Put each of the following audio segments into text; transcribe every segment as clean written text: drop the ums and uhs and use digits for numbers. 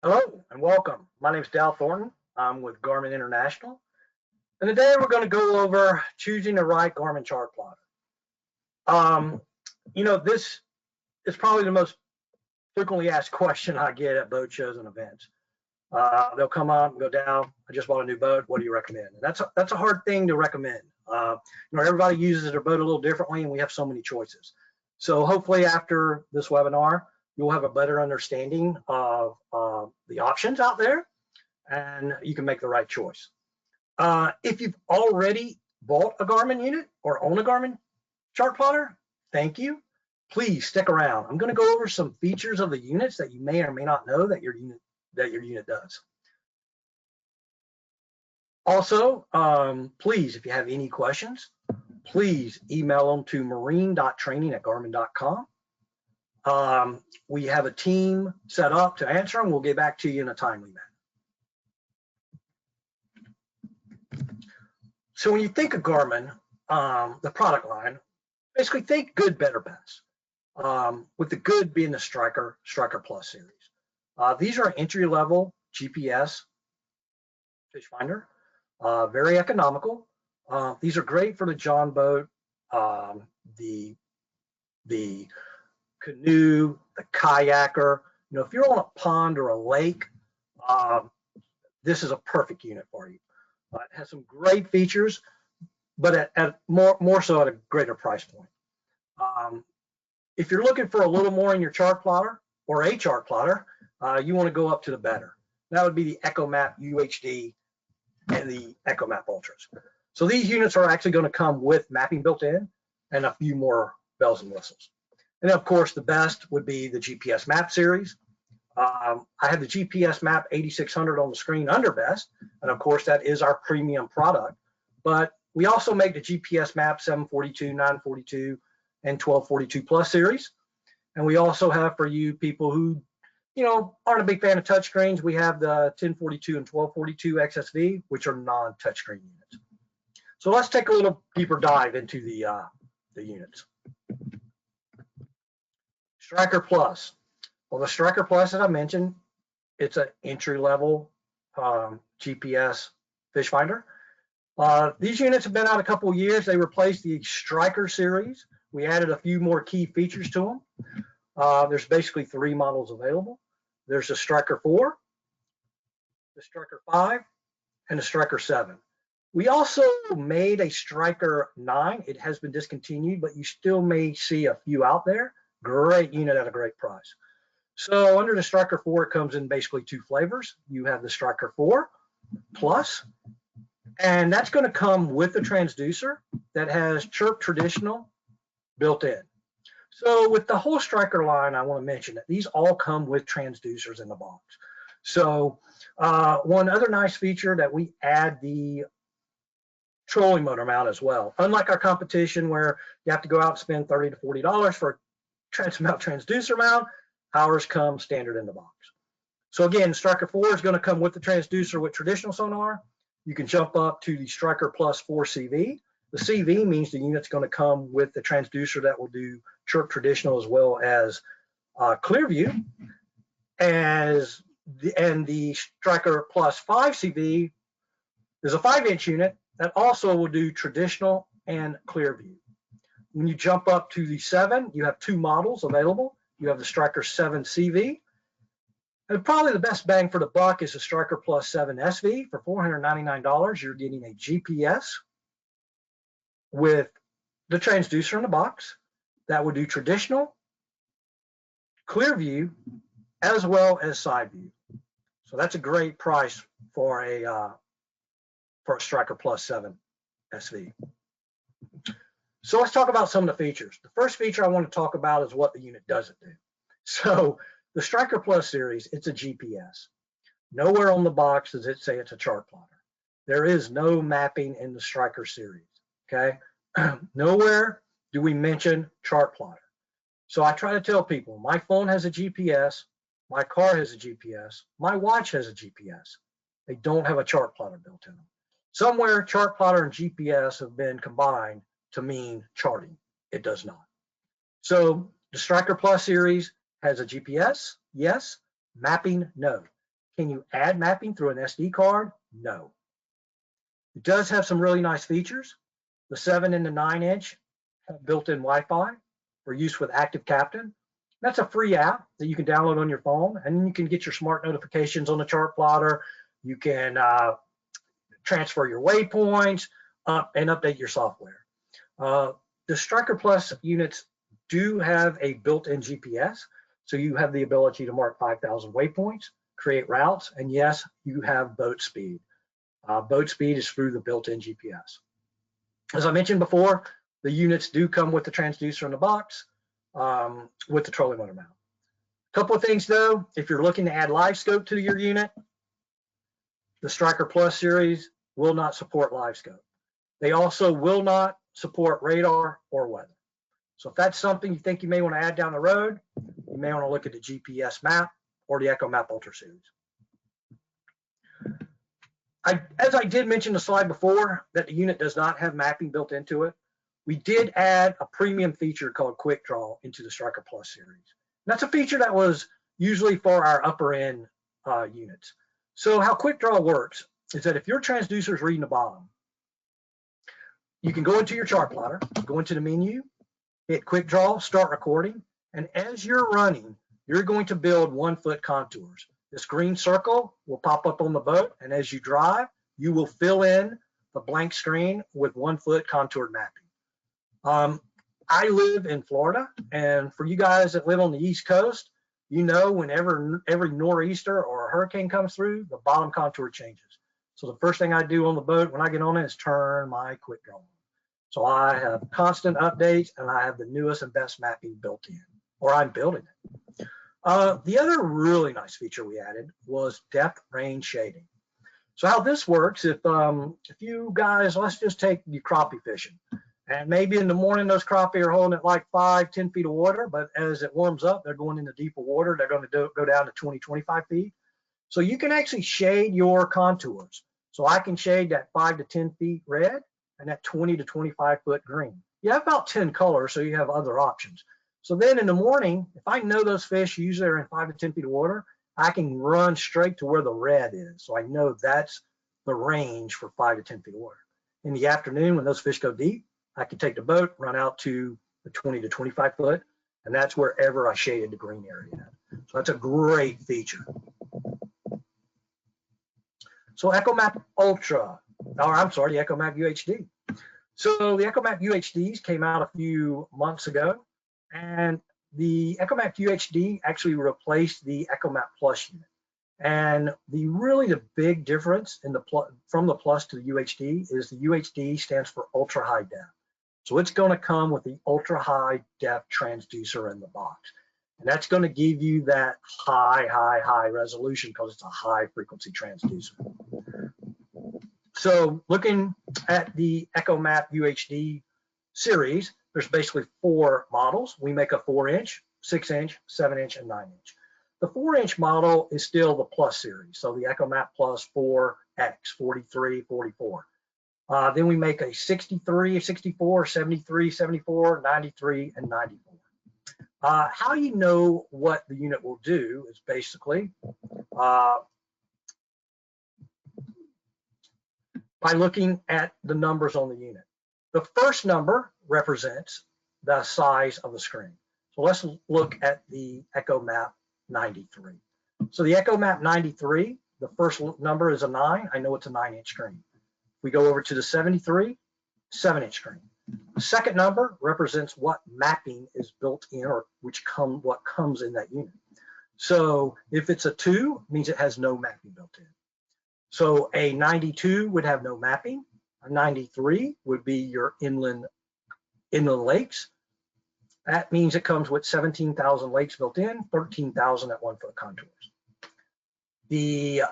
Hello and welcome. My name is Dal Thornton. I'm with Garmin International. And today we're going to go over choosing the right Garmin chart plotter. This is probably the most frequently asked question I get at boat shows and events. They'll come up and go, Dal, I just bought a new boat. What do you recommend? And that's a hard thing to recommend. Everybody uses their boat a little differently and we have so many choices. So hopefully after this webinar, you'll have a better understanding of the options out there and you can make the right choice. If you've already bought a Garmin unit or own a Garmin chart plotter, thank you. Please stick around. I'm going to go over some features of the units that you may or may not know that your unit does. Also, please, if you have any questions, please email them to marine.training@garmin.com. We have a team set up to answer them. We'll get back to you in a timely manner. So when you think of Garmin, the product line, basically think good, better, best. With the good being the Striker Plus series. These are entry-level GPS fish finder, very economical. These are great for the John boat, the canoe, the kayaker. If you're on a pond or a lake, this is a perfect unit for you. It has some great features, but at more so at a greater price point. If you're looking for a little more in your chart plotter or a chart plotter, you want to go up to the better. That would be the ECHOMAP UHD and the ECHOMAP Ultras. So these units are actually going to come with mapping built in and a few more bells and whistles. And of course, the best would be the GPSMAP series. I have the GPSMAP 8600 on the screen under best, and of course that is our premium product. But we also make the GPSMAP 742, 942, and 1242 Plus series. And we also have, for you people who aren't a big fan of touchscreens, we have the 1042 and 1242 XSV, which are non-touchscreen units. So let's take a little deeper dive into the units. Striker Plus. Well, the Striker Plus, as I mentioned, it's an entry-level GPS fish finder. These units have been out a couple of years. They replaced the Striker series. We added a few more key features to them. There's basically 3 models available. There's the Striker 4, the Striker 5, and the Striker 7. We also made a Striker 9. It has been discontinued, but you still may see a few out there. Great unit at a great price. So under the Striker 4, it comes in basically 2 flavors. You have the Striker 4 Plus, and that's going to come with a transducer that has Chirp Traditional built in. So with the whole Striker line, I want to mention that these all come with transducers in the box. So one other nice feature that we add the trolling motor mount as well. Unlike our competition where you have to go out and spend $30 to $40 for a transducer mount, ours come standard in the box. So again, Striker 4 is going to come with the transducer with traditional sonar. You can jump up to the Striker Plus 4 CV. The CV means the unit's going to come with the transducer that will do Chirp Traditional as well as Clearview. And the Striker Plus 5 CV is a 5-inch unit that also will do traditional and Clearview. When you jump up to the 7, you have 2 models available. You have the Striker 7 CV. And probably the best bang for the buck is the Striker Plus 7 SV. For $499, you're getting a GPS with the transducer in the box that would do traditional, Clearview, as well as side view. So that's a great price for a Striker Plus 7 SV. So let's talk about some of the features. The first feature I want to talk about is what the unit doesn't do. So the Striker Plus series, it's a GPS. Nowhere on the box does it say it's a chart plotter. There is no mapping in the Striker series, okay? Nowhere do we mention chart plotter. So I try to tell people, my phone has a GPS, my car has a GPS, my watch has a GPS. They don't have a chart plotter built in them. Somewhere chart plotter and GPS have been combined to mean charting. It does not. So the Striker Plus series has a GPS, yes. Mapping, no. Can you add mapping through an SD card? No. It does have some really nice features. The 7 and the 9-inch have built-in Wi-Fi for use with Active Captain. That's a free app that you can download on your phone, and you can get your smart notifications on the Chartplotter. You can transfer your waypoints and update your software. The Striker Plus units do have a built-in GPS, so you have the ability to mark 5,000 waypoints, create routes, and yes, you have boat speed. Boat speed is through the built-in GPS. As I mentioned before, the units do come with the transducer in the box with the trolling motor mount. A couple of things though, if you're looking to add live scope to your unit, the Striker Plus series will not support live scope. They also will not support radar or weather. So if that's something you think you may want to add down the road, you may want to look at the GPSMAP or the ECHOMAP Ultra series. As I did mention the slide before, that the unit does not have mapping built into it, we did add a premium feature called QuickDraw into the Striker Plus series. And that's a feature that was usually for our upper end units. So how QuickDraw works is that if your transducer is reading the bottom, you can go into your Chartplotter, go into the menu, hit QuickDraw, start recording, and as you're running, you're going to build 1-foot contours. This green circle will pop up on the boat, and as you drive, you will fill in the blank screen with 1-foot contoured mapping. I live in Florida, and for you guys that live on the East Coast, you know whenever every nor'easter or a hurricane comes through, the bottom contour changes. So the first thing I do on the boat when I get on it is turn my QuickDraw on. So I have constant updates, and I have the newest and best mapping built in, or I'm building it. The other really nice feature we added was depth range shading. So how this works, if you guys, let's just take you crappie fishing, and maybe in the morning those crappie are holding at like 5-10 feet of water, but as it warms up, they're going into deeper water. They're going to go down to 20-25 feet. So you can actually shade your contours. So I can shade that 5 to 10 feet red and that 20 to 25 foot green. You have about 10 colors, so you have other options. So then in the morning, if I know those fish usually are in 5 to 10 feet of water, I can run straight to where the red is. So I know that's the range for 5 to 10 feet of water. In the afternoon, when those fish go deep, I can take the boat, run out to the 20 to 25 foot, and that's wherever I shaded the green area. So that's a great feature. So ECHOMAP Ultra, or I'm sorry, the ECHOMAP UHD. So the ECHOMAP UHDs came out a few months ago, and the ECHOMAP UHD actually replaced the ECHOMAP Plus unit. And the big difference in from the Plus to the UHD is the UHD stands for ultra high def. So it's going to come with the ultra high def transducer in the box. And that's going to give you that high resolution because it's a high frequency transducer. So looking at the ECHOMAP UHD series, there's basically 4 models. We make a 4-inch, 6-inch, 7-inch, and 9-inch. The 4-inch model is still the Plus series, so the ECHOMAP Plus 4X, 43, 44. Then we make a 63, 64, 73, 74, 93, and 94. How you know what the unit will do is basically by looking at the numbers on the unit. The first number represents the size of the screen. So let's look at the ECHOMAP 93. So the ECHOMAP 93, the first number is a 9. I know it's a 9-inch screen. We go over to the 73, 7-inch screen. The second number represents what mapping is built in, or what comes in that unit. So if it's a 2, it means it has no mapping built in. So a 92 would have no mapping. A 93 would be your inland lakes. That means it comes with 17,000 lakes built in, 13,000 at 1-foot contours. The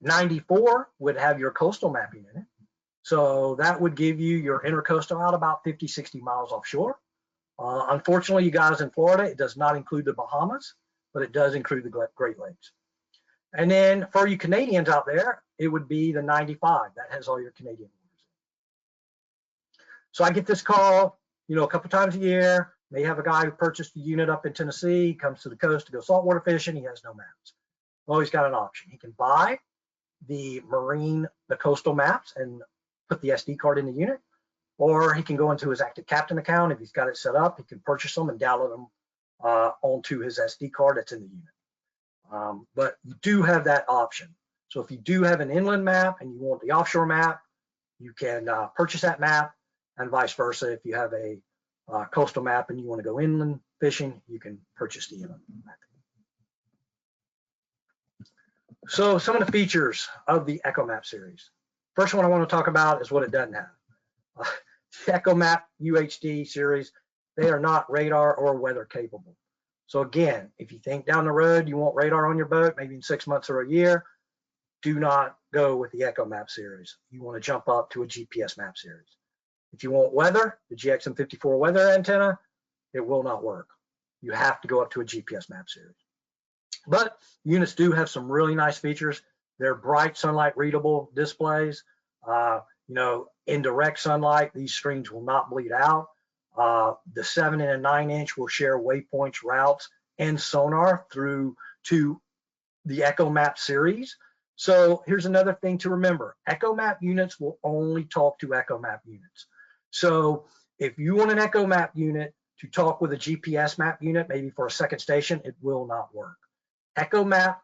94 would have your coastal mapping in it. So that would give you your intercoastal out about 50, 60 miles offshore. Unfortunately, you guys in Florida, it does not include the Bahamas, but it does include the Great Lakes. And then for you Canadians out there, it would be the 95. That has all your Canadian waters in. So I get this call, a couple times a year. May have a guy who purchased a unit up in Tennessee, comes to the coast to go saltwater fishing. He has no maps. Well, he's got an option. He can buy the coastal maps and put the SD card in the unit, or he can go into his active captain account. If he's got it set up, he can purchase them and download them onto his SD card that's in the unit. But you do have that option. So if you do have an inland map and you want the offshore map, you can purchase that map, and vice versa. If you have a coastal map and you want to go inland fishing, you can purchase the inland map. So some of the features of the ECHOMAP series. First one I want to talk about is what it doesn't have. The ECHOMAP UHD series, they are not radar or weather capable. So again, if you think down the road you want radar on your boat, maybe in 6 months or a year, do not go with the ECHOMAP series. You want to jump up to a GPS map series. If you want weather, the GXM54 weather antenna, it will not work. You have to go up to a GPS map series. But units do have some really nice features. They're bright sunlight readable displays. In direct sunlight, these screens will not bleed out. The 7 and a 9-inch will share waypoints, routes, and sonar through to the ECHOMAP series. So here's another thing to remember. ECHOMAP units will only talk to ECHOMAP units. So if you want an ECHOMAP unit to talk with a GPS map unit, maybe for a second station, it will not work. ECHOMAP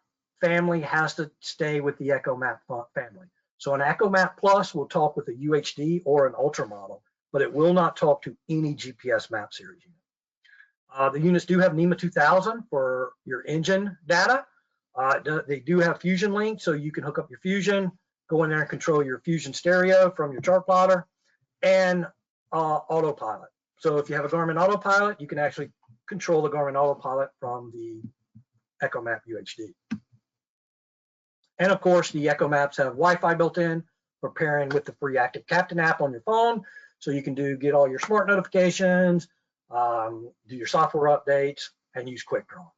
family has to stay with the ECHOMAP family. So an ECHOMAP Plus will talk with a UHD or an Ultra model, but it will not talk to any GPS map series unit. The units do have NEMA 2000 for your engine data. They do have Fusion Link, so you can hook up your Fusion, go in there and control your Fusion stereo from your Chartplotter, and autopilot. So if you have a Garmin autopilot, you can actually control the Garmin autopilot from the ECHOMAP UHD. And of course, the ECHOMAPs have Wi-Fi built in for pairing with the free Active Captain app on your phone. So you can get all your smart notifications, do your software updates, and use QuickDraw.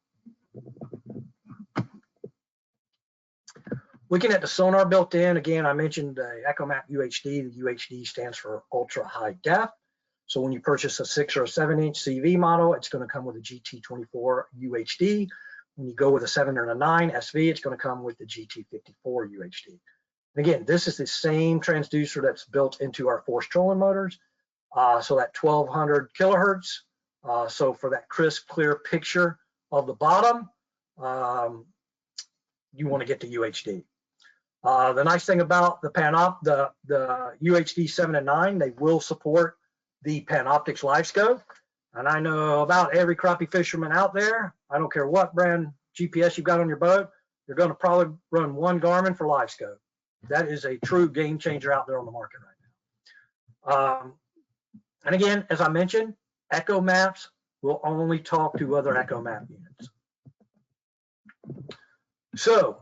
Looking at the sonar built in, again, I mentioned the ECHOMAP UHD. The UHD stands for ultra high def. So when you purchase a 6 or a 7-inch CV model, it's going to come with a GT24 UHD. When you go with a 7 or a 9 SV, it's going to come with the GT54 UHD. And again, this is the same transducer that's built into our force trolling motors. So that 1200 kilohertz. So for that crisp, clear picture of the bottom, you want to get the UHD. The nice thing about the the UHD 7 and 9, they will support the Panoptix live scope. And I know about every crappie fisherman out there. I don't care what brand GPS you've got on your boat, you're going to probably run one Garmin for live scope. That is a true game changer out there on the market right now. And again, as I mentioned, ECHOMAPs will only talk to other ECHOMAP units. So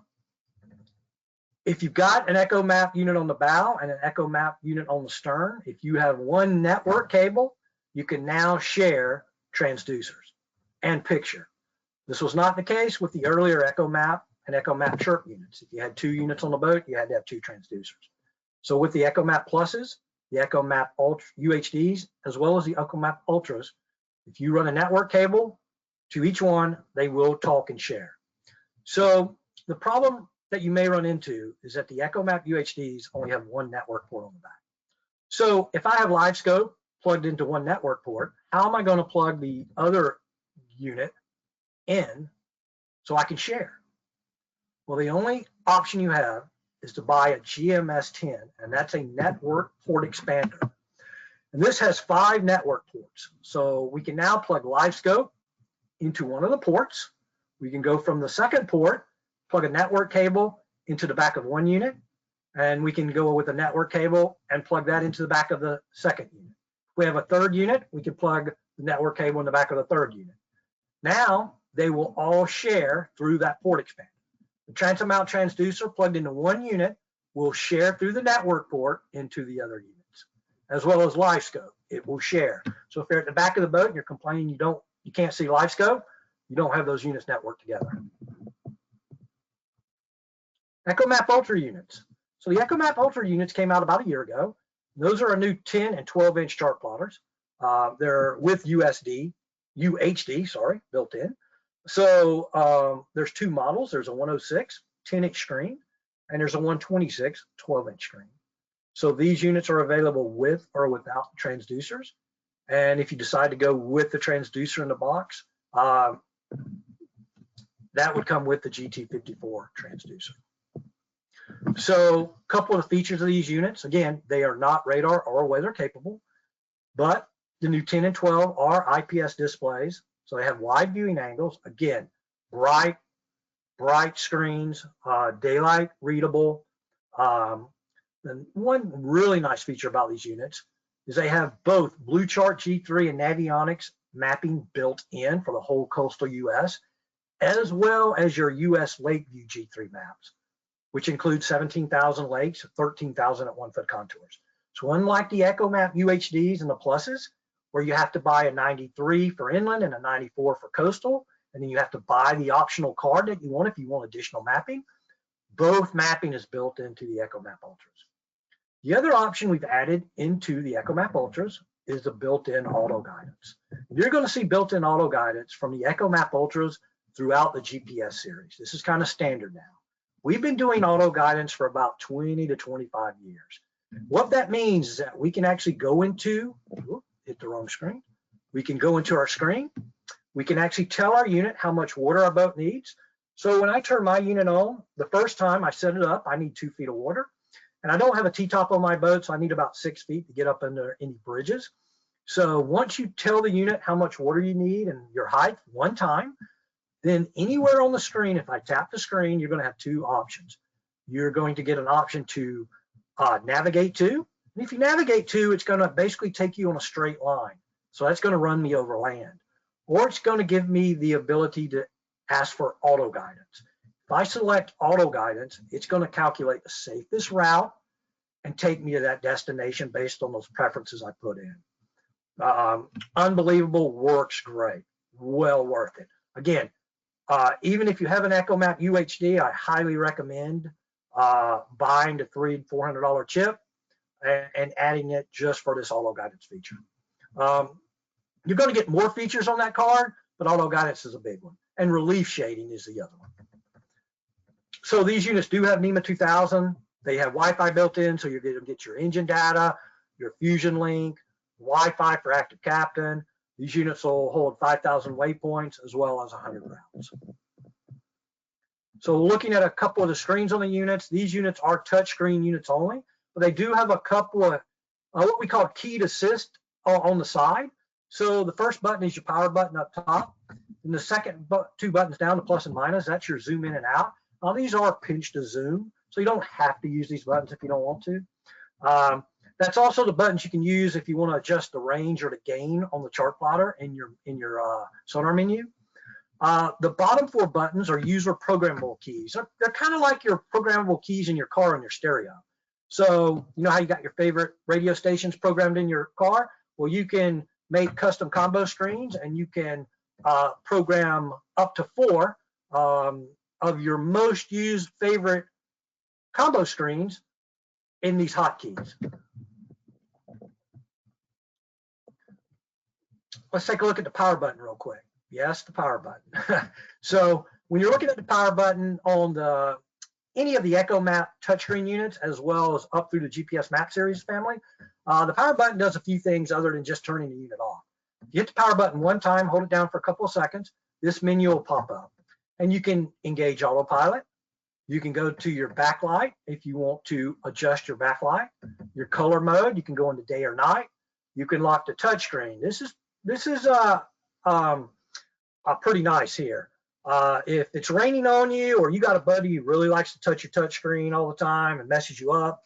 if you've got an ECHOMAP unit on the bow and an ECHOMAP unit on the stern, if you have one network cable, you can now share transducers and picture. This was not the case with the earlier ECHOMAP and ECHOMAP chirp units. If you had 2 units on the boat, you had to have 2 transducers. So with the ECHOMAP Pluses, the ECHOMAP Ultra UHDs, as well as the ECHOMAP Ultras, if you run a network cable to each one, they will talk and share. So the problem that you may run into is that the ECHOMAP UHDs only have one network port on the back. So if I have live scope plugged into one network port, how am I going to plug the other unit in so I can share? Well, the only option you have is to buy a GMS10, and that's a network port expander. And this has 5 network ports. So we can now plug live scope into one of the ports. We can go from the second port, plug a network cable into the back of one unit, and we can go with a network cable and plug that into the back of the second unit. If we have a third unit, we can plug the network cable in the back of the third unit. Now they will all share through that port expander. The transom mount transducer plugged into one unit will share through the network port into the other units, as well as live scope. It will share. So if you're at the back of the boat and you're complaining you can't see live scope, you don't have those units networked together. ECHOMAP Ultra units. So the ECHOMAP Ultra units came out about a year ago. Those are a new 10 and 12-inch chart plotters. They're with UHD, built in. So there's two models. There's a 106 10-inch screen, and there's a 126 12-inch screen. So these units are available with or without transducers. And if you decide to go with the transducer in the box, that would come with the GT54 transducer. So a couple of the features of these units, again, they are not radar or weather capable, but the new 10 and 12 are IPS displays. So they have wide viewing angles, again, bright screens, daylight readable. And one really nice feature about these units is they have both Blue Chart G3 and Navionics mapping built in for the whole coastal US, as well as your US Lakeview G3 maps, which include 17,000 lakes, 13,000 at 1 foot contours. So unlike the ECHOMAP UHDs and the pluses, where you have to buy a 93 for inland and a 94 for coastal, and then you have to buy the optional card that you want if you want additional mapping, both mapping is built into the ECHOMAP Ultras. The other option we've added into the ECHOMAP Ultras is the built-in auto guidance. You're going to see built-in auto guidance from the ECHOMAP Ultras throughout the GPS series. This is kind of standard now. We've been doing auto guidance for about 20 to 25 years. What that means is that we can actually go into, hit the wrong screen. We can go into our screen. We can actually tell our unit how much water our boat needs. So when I turn my unit on, the first time I set it up, I need 2 feet of water. And I don't have a T-top on my boat, so I need about 6 feet to get up under any bridges. So once you tell the unit how much water you need and your height one time, then anywhere on the screen, if I tap the screen, you're going to have two options. You're going to get an option to navigate to. And if you navigate to, it's going to basically take you on a straight line. So that's going to run me over land. Or it's going to give me the ability to ask for auto guidance. If I select auto guidance, it's going to calculate the safest route and take me to that destination based on those preferences I put in. Unbelievable, works great, well worth it. Again, even if you have an ECHOMAP UHD, I highly recommend buying the $300 and $400 chip and adding it just for this auto guidance feature. You're going to get more features on that card, but auto guidance is a big one, and relief shading is the other one. So these units do have NEMA 2000. They have Wi-Fi built in, so you're going to get your engine data, your Fusion link, Wi-Fi for active captain. These units will hold 5,000 waypoints as well as 100 routes. So looking at a couple of the screens on the units, these units are touchscreen units only, but they do have a couple of what we call keyed assist on the side. So the first button is your power button up top, and the second two buttons down, the plus and minus, that's your zoom in and out. These are pinch to zoom, so you don't have to use these buttons if you don't want to. That's also the buttons you can use if you want to adjust the range or the gain on the chart plotter in your Sonar menu. The bottom 4 buttons are user programmable keys. They're kind of like your programmable keys in your car on your stereo. So you know how you got your favorite radio stations programmed in your car? Well, you can make custom combo screens, and you can program up to 4 of your most used favorite combo screens in these hotkeys. Let's take a look at the power button real quick. Yes, the power button. So when you're looking at the power button on any of the ECHOMAP touchscreen units, as well as up through the GPSMAP series family, the power button does a few things other than just turning the unit off. You hit the power button one time, hold it down for a couple of seconds, this menu will pop up. And you can engage autopilot. You can go to your backlight if you want to adjust your backlight. Your color mode, you can go into day or night. You can lock the touchscreen. This is pretty nice here. If it's raining on you, or you got a buddy who really likes to touch your touchscreen all the time and messes you up,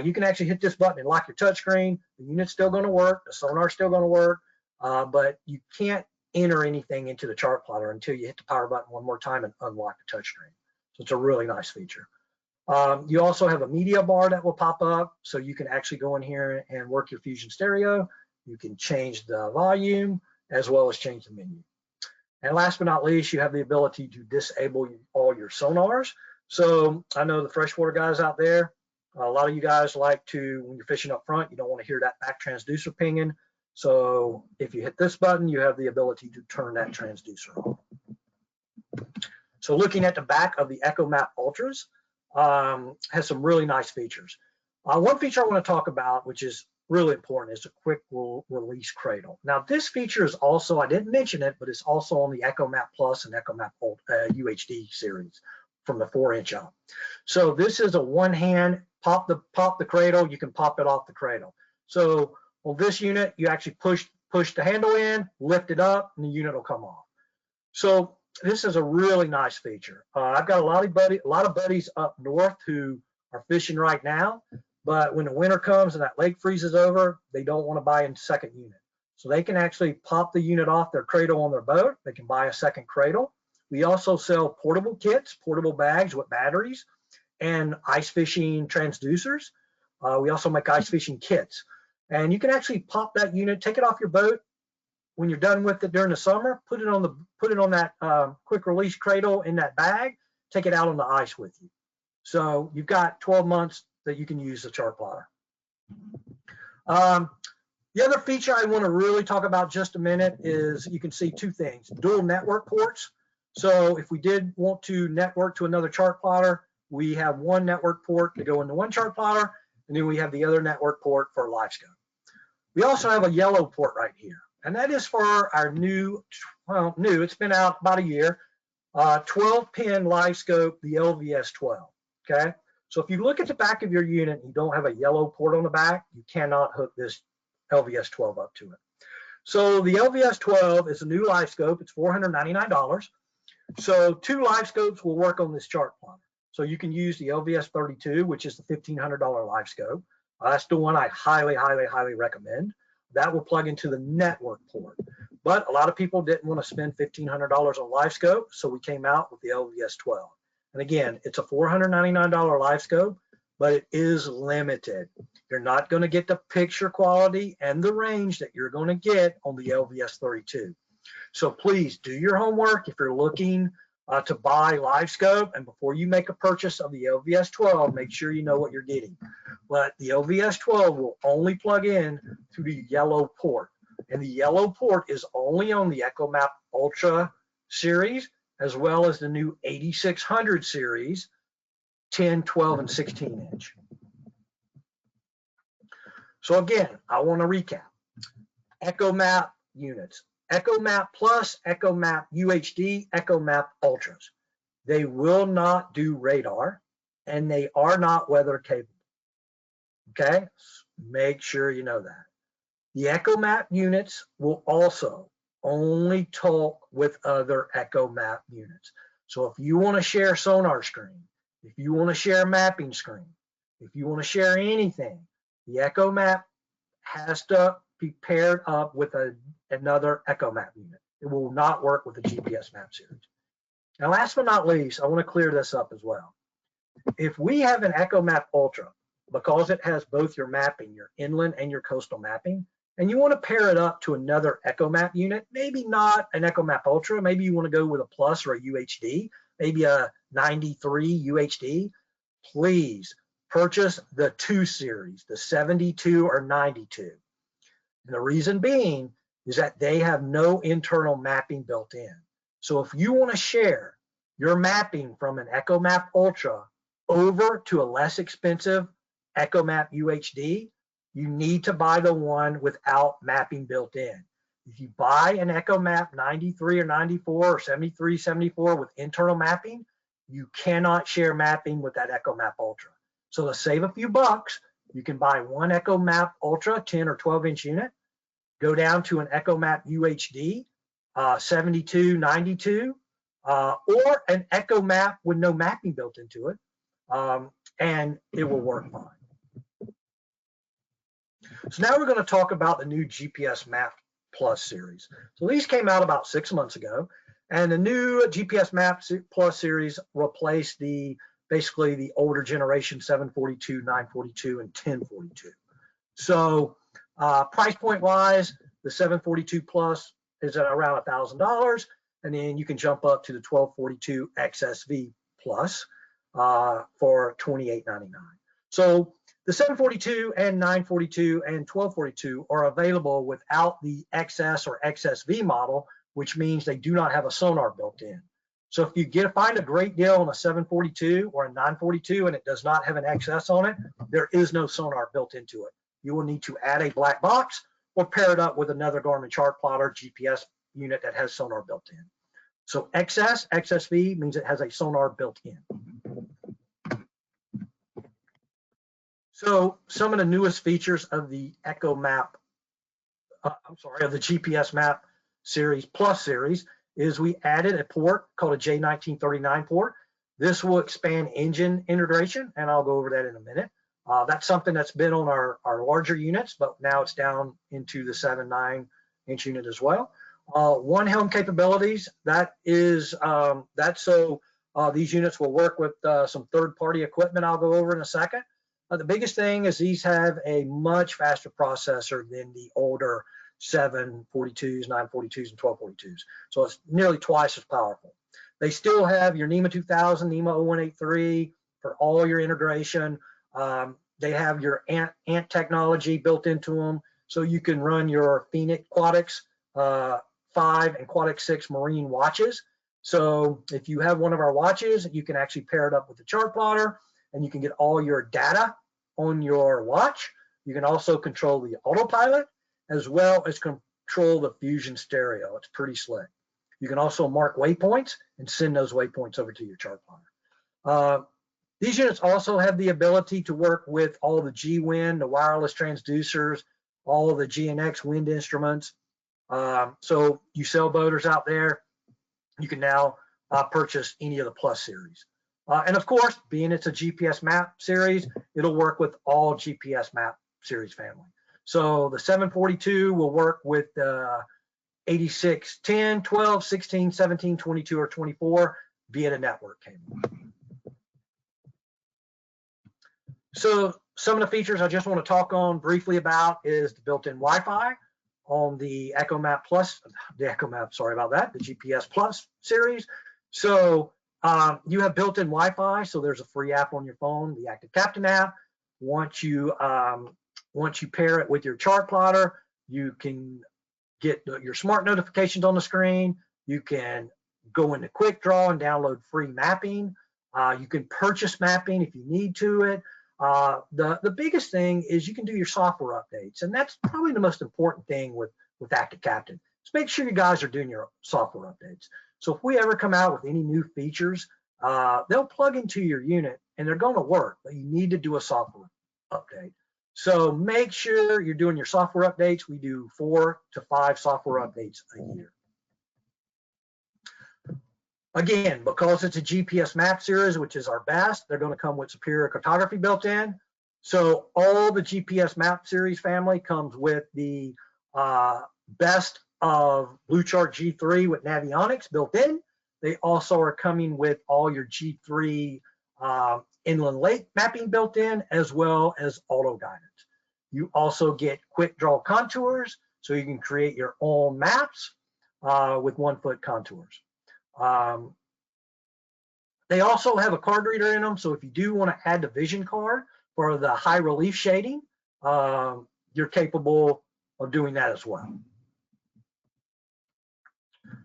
you can actually hit this button and lock your touchscreen. The unit's still going to work. The Sonar's still going to work, but you can't enter anything into the chart plotter until you hit the power button one more time and unlock the touchscreen. So it's a really nice feature. You also have a media bar that will pop up, so you can actually go in here and work your Fusion stereo. You can change the volume as well as change the menu. And last but not least, you have the ability to disable all your sonars. So I know the freshwater guys out there, a lot of you guys like to, when you're fishing up front, you don't want to hear that back transducer pinging. So if you hit this button, you have the ability to turn that transducer on. So looking at the back of the ECHOMAP Ultras has some really nice features. One feature I want to talk about, which is really important, is the quick release cradle. Now this feature is also, I didn't mention it, but it's also on the ECHOMAP Plus and ECHOMAP UHD series from the 4-inch up. So this is a one-hand pop the cradle. You can pop it off the cradle. So on this unit, you actually push the handle in, lift it up, and the unit will come off. So this is a really nice feature. I've got a lot of buddies up north who are fishing right now, but when the winter comes and that lake freezes over, they don't want to buy a second unit. So they can actually pop the unit off their cradle on their boat. They can buy a second cradle. We also sell portable kits, portable bags with batteries, and ice fishing transducers. We also make ice fishing kits. And you can actually pop that unit, take it off your boat. When you're done with it during the summer, put it on that quick release cradle in that bag, take it out on the ice with you. So you've got 12 months that you can use the Chartplotter. The other feature I want to really talk about just a minute is you can see two things: dual network ports. So if we did want to network to another Chartplotter, we have one network port to go into one Chartplotter, and then we have the other network port for LiveScope. We also have a yellow port right here, and that is for our it's been out about a year, 12-pin LiveScope, the LVS 12, okay? So if you look at the back of your unit and you don't have a yellow port on the back, you cannot hook this LVS 12 up to it. So the LVS 12 is a new LiveScope. It's $499. So 2 LiveScopes will work on this Chartplotter. So you can use the LVS 32, which is the $1,500 LiveScope. That's the one I highly, highly, highly recommend. That will plug into the network port. But a lot of people didn't want to spend $1,500 on LiveScope, so we came out with the LVS 12. And again, it's a $499 LiveScope, but it is limited. You're not going to get the picture quality and the range that you're going to get on the LVS 32. So please do your homework if you're looking to buy LiveScope, and before you make a purchase of the LVS 12, make sure you know what you're getting. But the LVS 12 will only plug in to the yellow port, and the yellow port is only on the ECHOMAP Ultra series, as well as the new 8600 series, 10, 12, and 16 inch. So again, I want to recap. ECHOMAP units: ECHOMAP Plus, ECHOMAP UHD, ECHOMAP Ultras. They will not do radar, and they are not weather capable. Okay, make sure you know that. The ECHOMAP units will also only talk with other ECHOMAP units. So if you want to share sonar screen, if you want to share mapping screen, if you want to share anything, the ECHOMAP has to be paired up with another ECHOMAP unit. It will not work with the GPSMAP series. Now, last but not least, I want to clear this up as well. If we have an ECHOMAP Ultra, because it has both your mapping, your inland and your coastal mapping, and you want to pair it up to another ECHOMAP unit, maybe not an ECHOMAP Ultra, maybe you want to go with a Plus or a UHD, maybe a 93 UHD, please purchase the 2 series, the 72 or 92. And the reason being is that they have no internal mapping built in. So if you want to share your mapping from an ECHOMAP Ultra over to a less expensive ECHOMAP UHD, you need to buy the one without mapping built in. If you buy an ECHOMAP 93 or 94 or 73, 74 with internal mapping, you cannot share mapping with that ECHOMAP Ultra. So to save a few bucks, you can buy one ECHOMAP Ultra 10 or 12 inch unit, go down to an ECHOMAP UHD 72, 92, or an ECHOMAP with no mapping built into it, and it will work fine. So now we're going to talk about the new GPSMAP Plus series. So these came out about 6 months ago, and the new GPSMAP Plus series replaced basically the older generation 742, 942, and 1042. So price point wise, the 742 Plus is at around $1,000, and then you can jump up to the 1242 XSV Plus for $28.99. So the 742 and 942 and 1242 are available without the XS or XSV model, which means they do not have a sonar built in. So if you find a great deal on a 742 or a 942 and it does not have an XS on it, there is no sonar built into it. You will need to add a black box or pair it up with another Garmin Chartplotter GPS unit that has sonar built in. So XSV means it has a sonar built in. So some of the newest features of the ECHOMAP, of the GPSMAP series Plus series is we added a port called a J1939 port. This will expand engine integration, and I'll go over that in a minute. That's something that's been on our larger units, but now it's down into the 7-9-inch unit as well. One helm capabilities, that is, that's so these units will work with some third-party equipment I'll go over in a second. The biggest thing is these have a much faster processor than the older 742s, 942s, and 1242s. So it's nearly twice as powerful. They still have your NEMA 2000, NEMA 0183 for all your integration. They have your ANT technology built into them, so you can run your Phoenix Aquatics 5 and Aquatic 6 marine watches. So if you have one of our watches, you can actually pair it up with the Chartplotter, and you can get all your data on your watch. You can also control the autopilot as well as control the Fusion stereo. It's pretty slick. You can also mark waypoints and send those waypoints over to your Chartplotter. These units also have the ability to work with all the G-Wind, the wireless transducers, all of the GNX wind instruments. So you sailboaters out there, you can now purchase any of the Plus series. And of course, being it's a GPSMAP series, it'll work with all GPSMAP series family. So the 742 will work with 86, 10, 12, 16, 17, 22, or 24 via the network cable. So some of the features I just want to talk on briefly about is the built-in Wi-Fi on the ECHOMAP Plus, the GPS Plus series. So you have built-in Wi-Fi, so there's a free app on your phone, the Active Captain app. Once you pair it with your Chartplotter, you can get your smart notifications on the screen. You can go into QuickDraw and download free mapping. You can purchase mapping if you need to it. The biggest thing is you can do your software updates, and that's probably the most important thing with Active Captain. Just make sure you guys are doing your software updates. So if we ever come out with any new features, they'll plug into your unit and they're going to work, but you need to do a software update. So make sure you're doing your software updates. We do 4 to 5 software updates a year. Again, because it's a GPSMAP series, which is our best, they're going to come with superior cartography built in. So all the GPSMAP series family comes with the best of BlueChart G3 with Navionics built in. They also are coming with all your G3 inland lake mapping built in, as well as auto guidance. You also get QuickDraw contours, so you can create your own maps with 1-foot contours. They also have a card reader in them, so if you do want to add the vision card for the high relief shading, you're capable of doing that as well.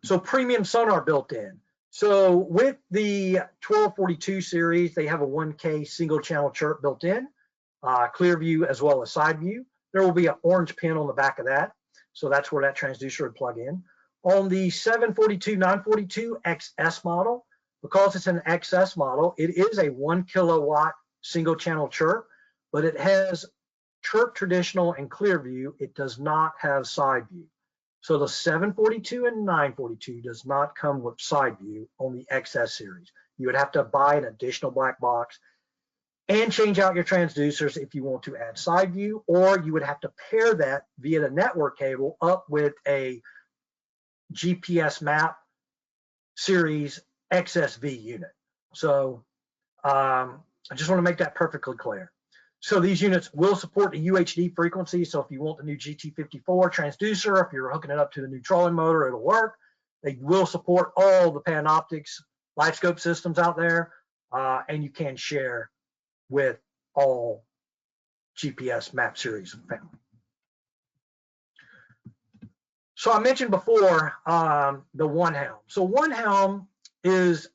So premium sonar built in. So with the 1242 series, they have a 1K single channel chirp built in, clear view as well as side view. There will be an orange pin on the back of that, so that's where that transducer would plug in. On the 742, 942 XS model, because it's an XS model, it is a 1 kilowatt single channel chirp, but it has chirp traditional and clear view. It does not have side view. So the 742 and 942 does not come with side view on the XS series. You would have to buy an additional black box and change out your transducers if you want to add side view, or you would have to pair that via the network cable up with a GPSMAP series XSV unit. So I just want to make that perfectly clear. So these units will support the UHD frequency. So if you want the new GT54 transducer, if you're hooking it up to the new trolling motor, it'll work. They will support all the Panoptix light scope systems out there, and you can share with all GPSMAP series family. So I mentioned before the one helm. So one helm is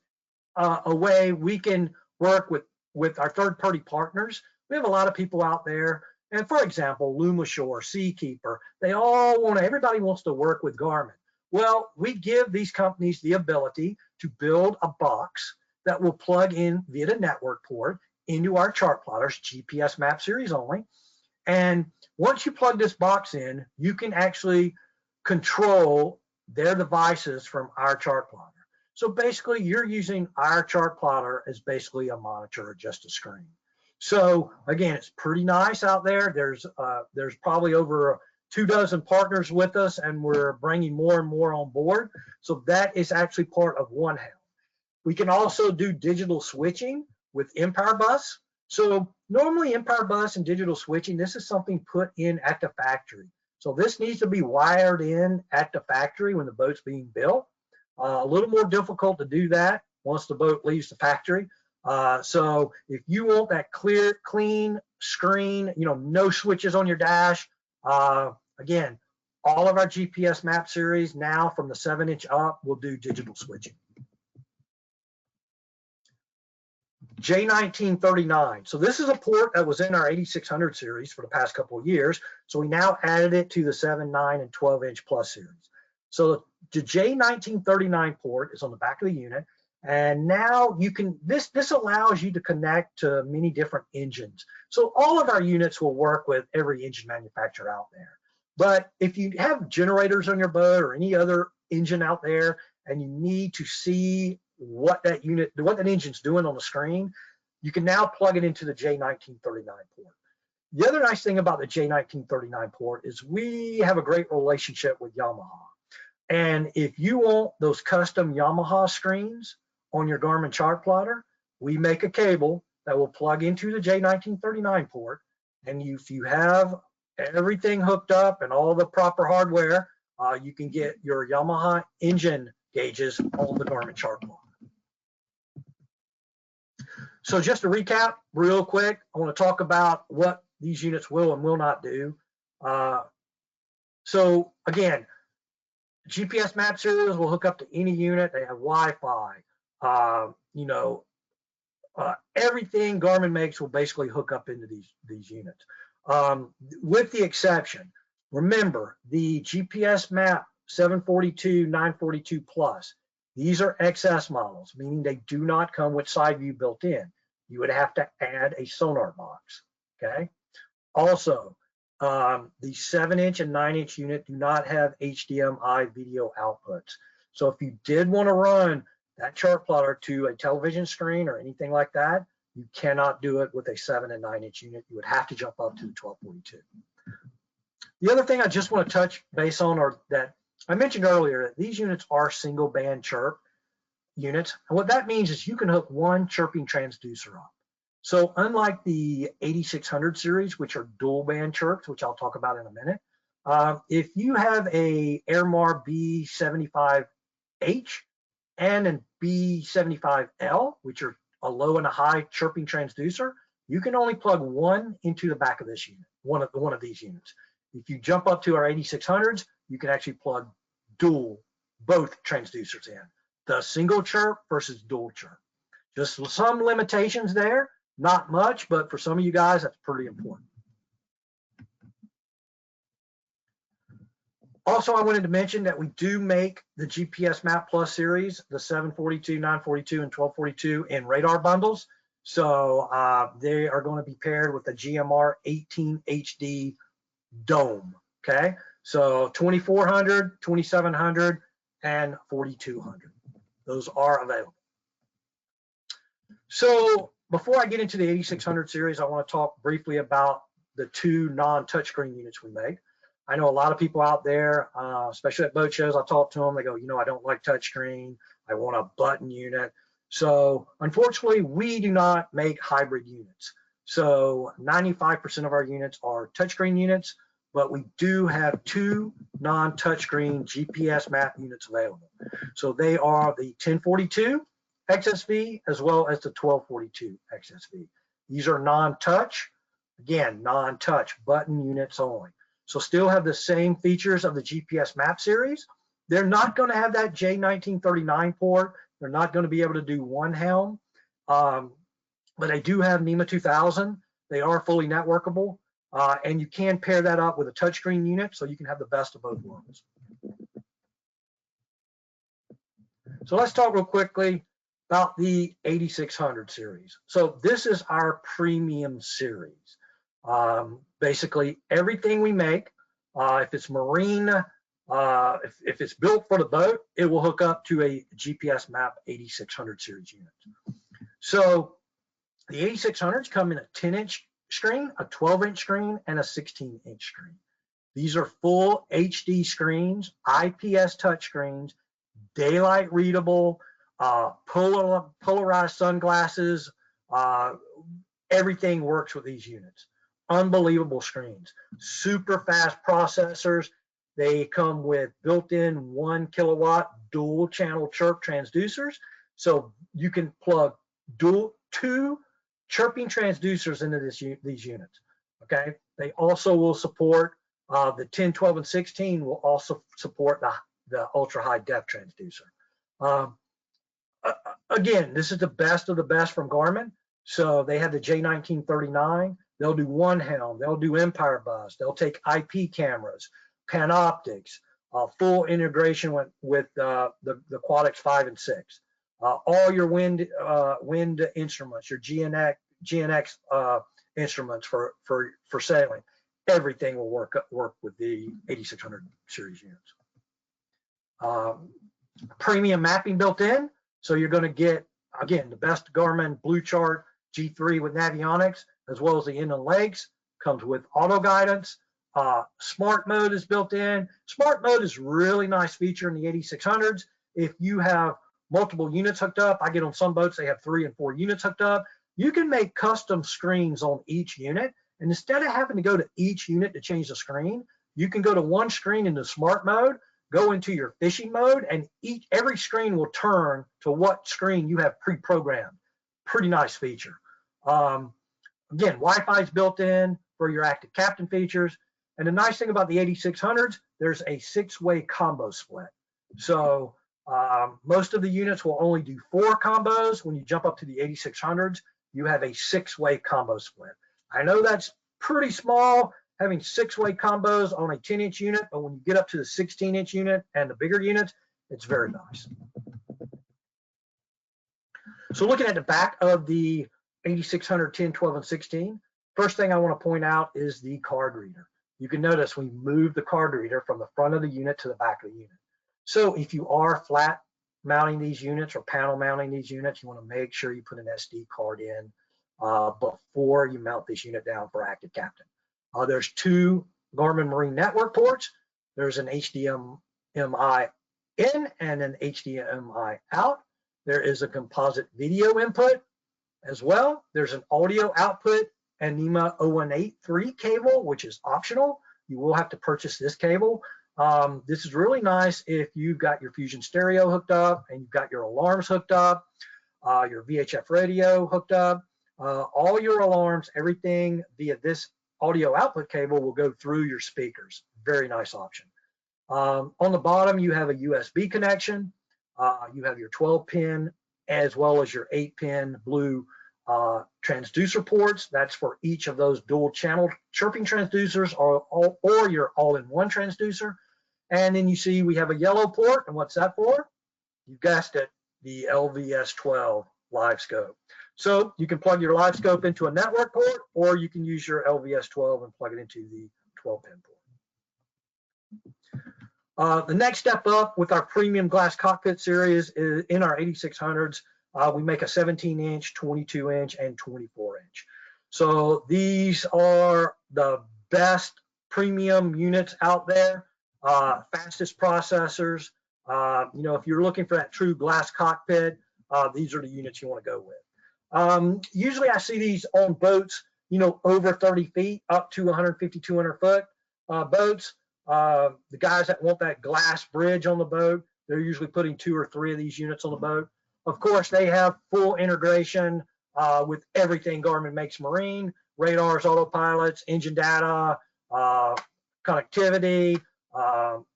a way we can work with our third-party partners. We have a lot of people out there, and for example, Lumashore, Seakeeper, they all want to, everybody wants to work with Garmin. Well, we give these companies the ability to build a box that will plug in via the network port into our Chartplotters GPS-MAP series only. And once you plug this box in, you can actually control their devices from our Chartplotter. So basically, you're using our Chartplotter as basically a monitor or just a screen. So again, it's pretty nice out there. There's probably over 24 partners with us, and we're bringing more and more on board. So that is actually part of One Health. We can also do digital switching with Empire Bus. So normally Empire Bus and digital switching, this is something put in at the factory. So this needs to be wired in at the factory when the boat's being built. A little more difficult to do that once the boat leaves the factory. So if you want that clear, clean screen, no switches on your dash, again, all of our GPS-MAP series now from the 7-inch up will do digital switching. J1939. So this is a port that was in our 8600 series for the past couple of years. So we now added it to the 7, 9, and 12-inch plus series. So the J1939 port is on the back of the unit. And now you can, this allows you to connect to many different engines. So all of our units will work with every engine manufacturer out there. But if you have generators on your boat or any other engine out there, and you need to see what that engine's doing on the screen, you can now plug it into the J1939 port. The other nice thing about the J1939 port is we have a great relationship with Yamaha. And if you want those custom Yamaha screens on your Garmin Chartplotter, we make a cable that will plug into the J1939 port. And if you have everything hooked up and all the proper hardware, you can get your Yamaha engine gauges on the Garmin Chartplotter. So just to recap real quick, I want to talk about what these units will and will not do. So again, GPS-MAP series will hook up to any unit. They have Wi-Fi. Everything Garmin makes will basically hook up into these units. With the exception, remember the GPS-MAP 742, 942 Plus. These are XS models, meaning they do not come with side view built in. You would have to add a Sonar box, okay? Also, the 7-inch and 9-inch unit do not have HDMI video outputs. So if you did want to run that Chartplotter to a television screen or anything like that, you cannot do it with a 7 and 9-inch unit. You would have to jump up to the 1242. The other thing I just want to touch base on are that I mentioned earlier that these units are single band chirp units. And what that means is you can hook one chirping transducer up. So unlike the 8600 series, which are dual band chirps, which I'll talk about in a minute, if you have a Airmar B75H and an B75L, which are a low and a high chirping transducer, you can only plug one into the back of this unit, one of these units. If you jump up to our 8600s, you can actually plug both transducers in, the single chirp versus dual chirp. Just some limitations there, not much, but for some of you guys, that's pretty important. Also, I wanted to mention that we do make the GPS-MAP Plus series, the 742, 942, and 1242 in radar bundles. So they are going to be paired with the GMR 18 HD Dome, okay? So 2400, 2700, and 4200. Those are available. So before I get into the 8600 series, I want to talk briefly about the two non-touchscreen units we make. I know a lot of people out there, especially at boat shows, I talk to them, they go, I don't like touchscreen. I want a button unit. So unfortunately, we do not make hybrid units. So 95% of our units are touchscreen units, but we do have two non-touchscreen GPS-MAP units available. So they are the 1042 XSV as well as the 1242 XSV. These are non-touch, again, non-touch button units only. So still have the same features of the GPS-MAP series. They're not going to have that J1939 port They're not going to be able to do one helm, but they do have NEMA 2000. They are fully networkable, and you can pair that up with a touchscreen unit, so you can have the best of both worlds. So let's talk real quickly about the 8600 series. So this is our premium series. Basically, everything we make, if it's marine, if it's built for the boat, it will hook up to a GPSMAP 8600 series unit. So the 8600s come in a 10-inch screen, a 12-inch screen, and a 16-inch screen. These are full HD screens, IPS touchscreens, daylight readable, polarized sunglasses. Everything works with these units. Unbelievable screens, super fast processors. They come with built-in 1 kilowatt dual channel chirp transducers. So you can plug two chirping transducers into these units. Okay. They also will support the 10, 12, and 16 will also support the ultra high def transducer. Again, this is the best of the best from Garmin. So they have the J1939. They'll do one helm. They'll do Empire bus. They'll take IP cameras, Panoptics, full integration with the Quadix 5 and 6. All your wind instruments, your GNX instruments for sailing. Everything will work with the 8600 series units. Premium mapping built in, so you're going to get, again, the best Garmin Blue Chart G3 with Navionics, as well as the inland lakes. Comes with auto guidance. Smart mode is built in. Smart mode is a really nice feature in the 8600s. If you have multiple units hooked up, I get on some boats, they have 3 and 4 units hooked up. You can make custom screens on each unit. And instead of having to go to each unit to change the screen, you can go to one screen in the smart mode, go into your fishing mode, and every screen will turn to what screen you have pre-programmed. Pretty nice feature. Again, Wi-Fi is built in for your active captain features. And the nice thing about the 8600s, there's a 6-way combo split. So most of the units will only do 4 combos. When you jump up to the 8600s, you have a 6-way combo split. I know that's pretty small, having 6-way combos on a 10-inch unit, but when you get up to the 16-inch unit and the bigger units, it's very nice. So looking at the back of the 8600, 10, 12, and 16, first thing I want to point out is the card reader. You can notice we moved the card reader from the front of the unit to the back of the unit. So if you are flat mounting these units or panel mounting these units, you want to make sure you put an SD card in before you mount this unit down for active captain. There's 2 Garmin Marine Network ports. There's an HDMI in and an HDMI out. There is a composite video input as well. There's an audio output and NEMA 0183 cable, which is optional. You will have to purchase this cable. This is really nice if you've got your Fusion stereo hooked up and you've got your alarms hooked up, your VHF radio hooked up. All your alarms, everything via this audio output cable will go through your speakers. Very nice option. On the bottom, you have a USB connection. You have your 12-pin as well as your 8-pin blue transducer ports. That's for each of those dual channel chirping transducers or your all-in-one transducer. And then you see we have a yellow port. And what's that for? You guessed it, the LVS12 live scope. So you can plug your live scope into a network port, or you can use your LVS12 and plug it into the 12-pin port. The next step up with our premium glass cockpit series is in our 8600s. We make a 17-inch, 22-inch, and 24-inch. So these are the best premium units out there, fastest processors. You know, if you're looking for that true glass cockpit, these are the units you want to go with. Usually I see these on boats, you know, over 30 feet up to 150, 200 foot boats. The guys that want that glass bridge on the boat, they're usually putting 2 or 3 of these units on the boat. Of course, they have full integration with everything Garmin makes marine, radars, autopilots, engine data, connectivity,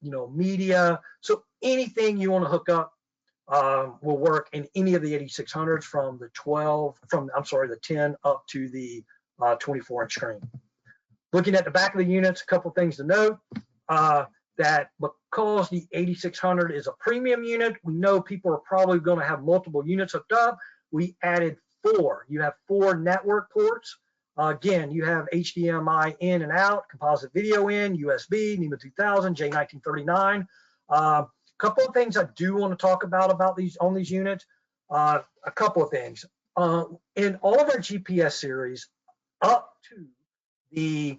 you know, media. So anything you want to hook up will work in any of the 8600s from the 10 up to the 24-inch screen. Looking at the back of the units, a couple things to note. That because the 8600 is a premium unit, we know people are probably going to have multiple units hooked up. We added 4. You have 4 network ports. Again, you have HDMI in and out, composite video in, USB, NEMA 2000, J1939. A couple of things I do want to talk about these on these units. A couple of things. In all of our GPS series, up to the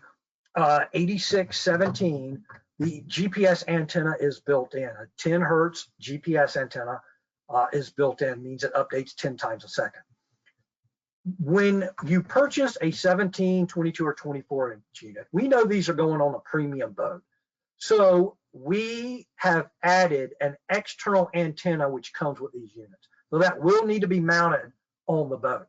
8617, the GPS antenna is built in. A 10 hertz GPS antenna is built in, means it updates 10 times a second. When you purchase a 17, 22, or 24-inch unit, we know these are going on a premium boat. So we have added an external antenna which comes with these units. So that will need to be mounted on the boat.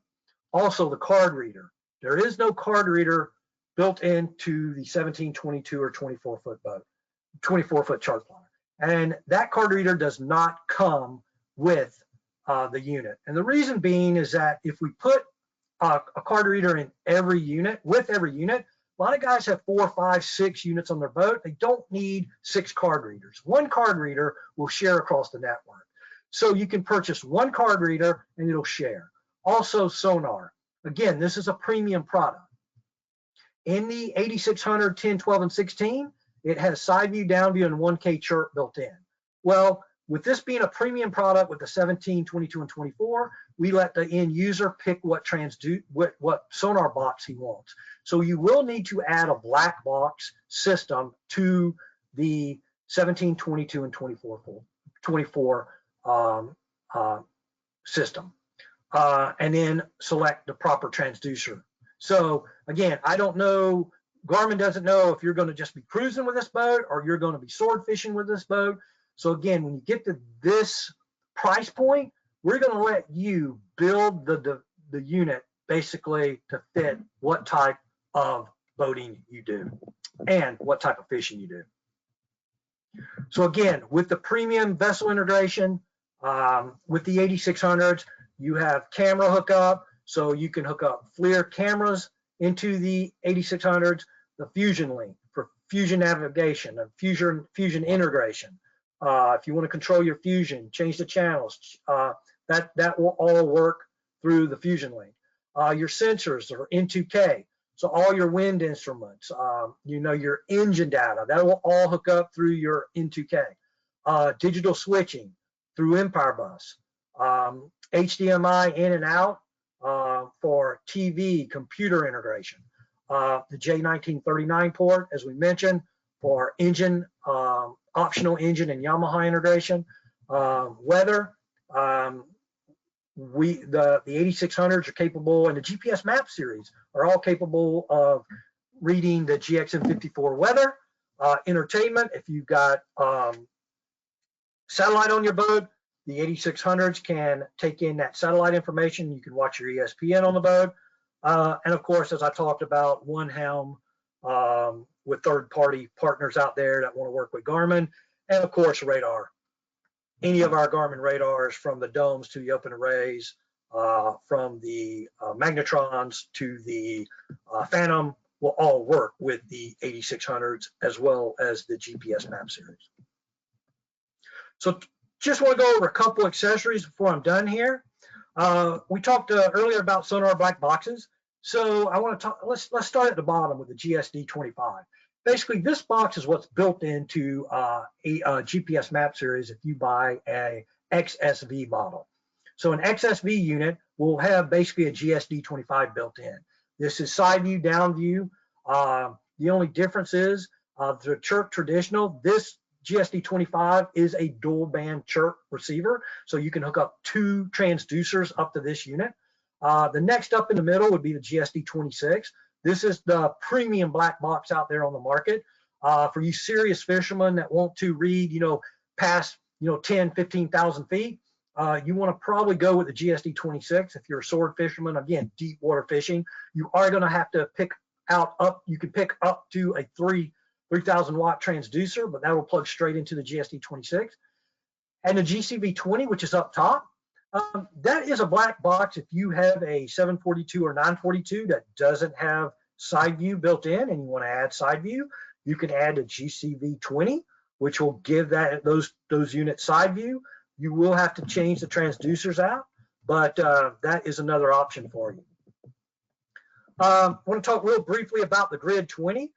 Also, the card reader. There is no card reader built into the 17, 22, or 24-foot boat, 24-foot chart plotter. And that card reader does not come with the unit. And the reason being is that if we put a card reader in every unit, with every unit, a lot of guys have 4, 5, 6 units on their boat. They don't need 6 card readers. One card reader will share across the network. So you can purchase one card reader and it'll share. Also Sonar. Again, this is a premium product. In the 8600, 10, 12, and 16, it has side view, down view, and 1K chart built in. Well, with this being a premium product with the 17, 22, and 24, we let the end user pick what Sonar box he wants. So you will need to add a black box system to the 17, 22, and 24 system, and then select the proper transducer. So again, I don't know, Garmin doesn't know if you're going to just be cruising with this boat or you're going to be sword fishing with this boat. So again, when you get to this price point, we're going to let you build the unit basically to fit what type of boating you do and what type of fishing you do. So again, with the premium vessel integration, with the 8600s, you have camera hookup, so you can hook up FLIR cameras into the 8600s, the Fusion link for Fusion navigation, and Fusion integration. If you want to control your Fusion, change the channels, that will all work through the Fusion link. Your sensors are in 2K, so all your wind instruments, your engine data, that will all hook up through your N2K. Digital switching through Empire Bus, HDMI in and out for TV, computer integration. The J1939 port, as we mentioned, for engine, optional engine and Yamaha integration. Weather, the 8600s are capable, and the GPSMAP series are all capable of reading the GXM54 weather. Entertainment, if you've got satellite on your boat, the 8600s can take in that satellite information. You can watch your ESPN on the boat. And of course, as I talked about, one helm with third-party partners out there that want to work with Garmin. And of course, radar. Any of our Garmin radars, from the domes to the open arrays, from the magnetrons to the Phantom, will all work with the 8600s as well as the GPSMAP series. So just want to go over a couple accessories before I'm done here. We talked earlier about Sonar black boxes. So I want to talk, let's start at the bottom with the GSD25. Basically, this box is what's built into a GPSMAP series if you buy a XSV model. So an XSV unit will have basically a GSD25 built in. This is side view, down view. The only difference is the chirp traditional, this GSD25 is a dual band chirp receiver. So you can hook up 2 transducers up to this unit. The next up in the middle would be the GSD26. This is the premium black box out there on the market. For you serious fishermen that want to read, past, 10, 15,000 feet, you want to probably go with the GSD26. If you're a sword fisherman, again, deep water fishing, you are going to have to pick you can pick up to a 3,000 watt transducer, but that will plug straight into the GSD26. And the GCV20, which is up top, that is a black box if you have a 742 or 942 that doesn't have side view built in and you want to add side view. You can add a GCV20, which will give those units side view. You will have to change the transducers out, but that is another option for you. I want to talk real briefly about the Grid 20.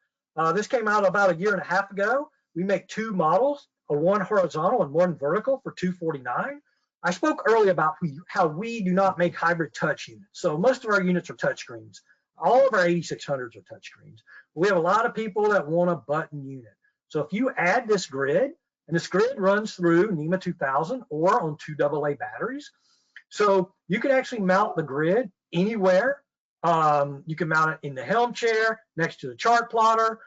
This came out about 1.5 years ago. We make 2 models, one horizontal and one vertical for $249. I spoke earlier about how we do not make hybrid touch units. So most of our units are touchscreens. All of our 8600s are touchscreens. We have a lot of people that want a button unit. So if you add this grid, and this grid runs through NEMA 2000 or on 2 AA batteries, so you can actually mount the grid anywhere. You can mount it in the helm chair, next to the chart plotter.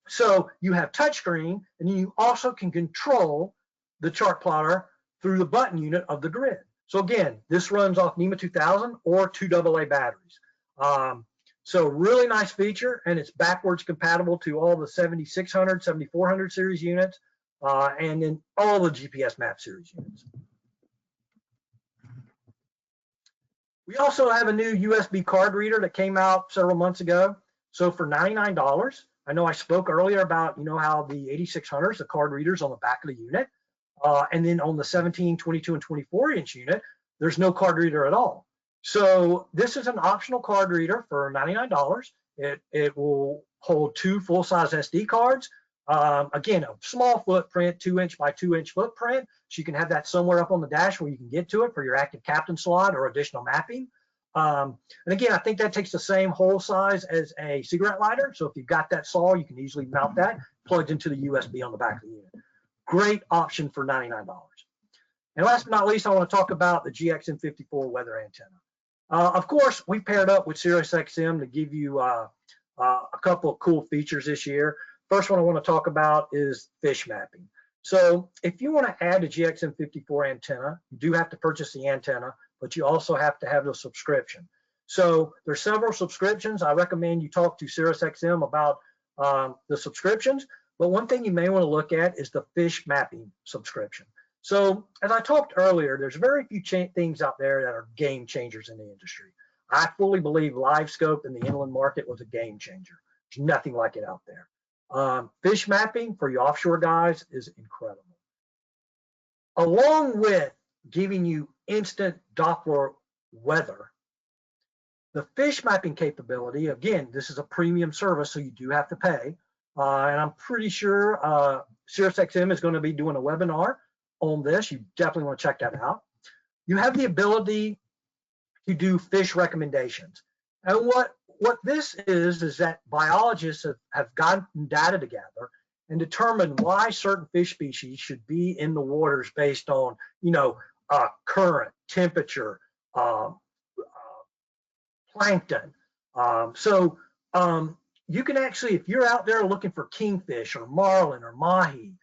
So you have touchscreen, and you also can control the chart plotter through the button unit of the grid. So again, this runs off NEMA 2000 or 2 AA batteries. So really nice feature, and it's backwards compatible to all the 7600, 7400 series units, and then all the GPSMAP series units. We also have a new USB card reader that came out several months ago. So for $99, I know I spoke earlier about, how the 8600s, the card readers on the back of the unit, and then on the 17, 22, and 24-inch unit, there's no card reader at all. So this is an optional card reader for $99. It will hold 2 full-size SD cards. Again, a small footprint, 2-inch by 2-inch footprint. So you can have that somewhere up on the dash where you can get to it for your active captain slot or additional mapping. And again, I think that takes the same hole size as a cigarette lighter. So if you've got that saw, you can easily mount that plugged into the USB on the back of the unit. Great option for $99. And last but not least, I want to talk about the GXM54 weather antenna. Of course, we paired up with SiriusXM to give you a couple of cool features this year. First one I want to talk about is fish mapping. So if you want to add a GXM54 antenna, you do have to purchase the antenna, but you also have to have the subscription. So there's several subscriptions. I recommend you talk to SiriusXM about the subscriptions, but one thing you may want to look at is the fish mapping subscription. So as I talked earlier, there's very few things out there that are game changers in the industry. I fully believe LiveScope in the inland market was a game changer. There's nothing like it out there. Fish mapping for you offshore guys is incredible. Along with giving you instant Doppler weather, the fish mapping capability, again, this is a premium service, so you do have to pay. And I'm pretty sure SiriusXM is going to be doing a webinar on this. You definitely want to check that out. You have the ability to do fish recommendations. And what this is that biologists have gotten data together and determined why certain fish species should be in the waters based on, current, temperature, plankton. You can actually, if you're out there looking for kingfish or marlin or mahi,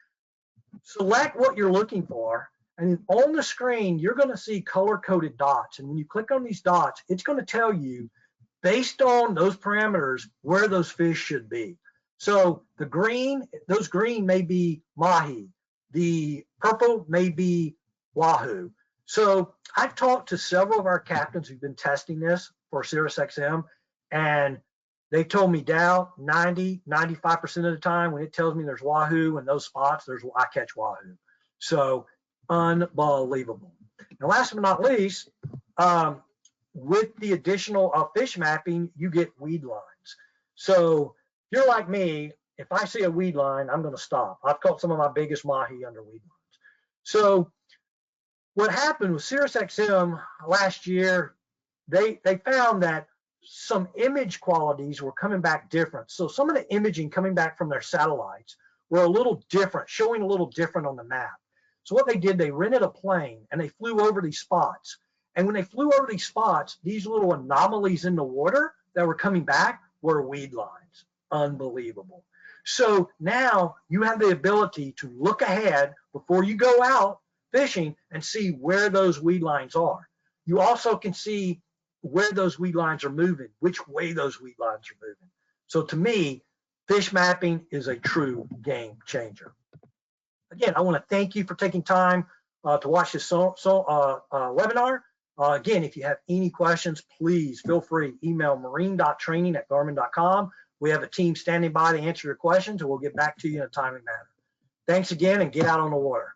select what you're looking for, and on the screen, you're going to see color-coded dots. And when you click on these dots, it's going to tell you, based on those parameters, where those fish should be. So the green, those green may be mahi. The purple may be wahoo. So I've talked to several of our captains who've been testing this for SiriusXM, and they told me, Dow, 95% of the time when it tells me there's wahoo in those spots, I catch wahoo. So unbelievable. And last but not least, with the additional fish mapping, you get weed lines. So if you're like me, if I see a weed line, I'm going to stop. I've caught some of my biggest mahi under weed lines. So what happened with SiriusXM last year, they found that some image qualities were coming back different. So some of the imaging coming back from their satellites were a little different, showing a little different on the map. So what they did, they rented a plane and they flew over these spots. And when they flew over these spots, these little anomalies in the water that were coming back were weed lines. Unbelievable. So now you have the ability to look ahead before you go out fishing and see where those weed lines are. You also can see where those weed lines are moving, which way those weed lines are moving. So to me, fish mapping is a true game changer. Again, I want to thank you for taking time to watch this webinar. Again, if you have any questions, please feel free. Email marine.training@garmin.com. We have a team standing by to answer your questions, and we'll get back to you in a timely manner. Thanks again, and get out on the water.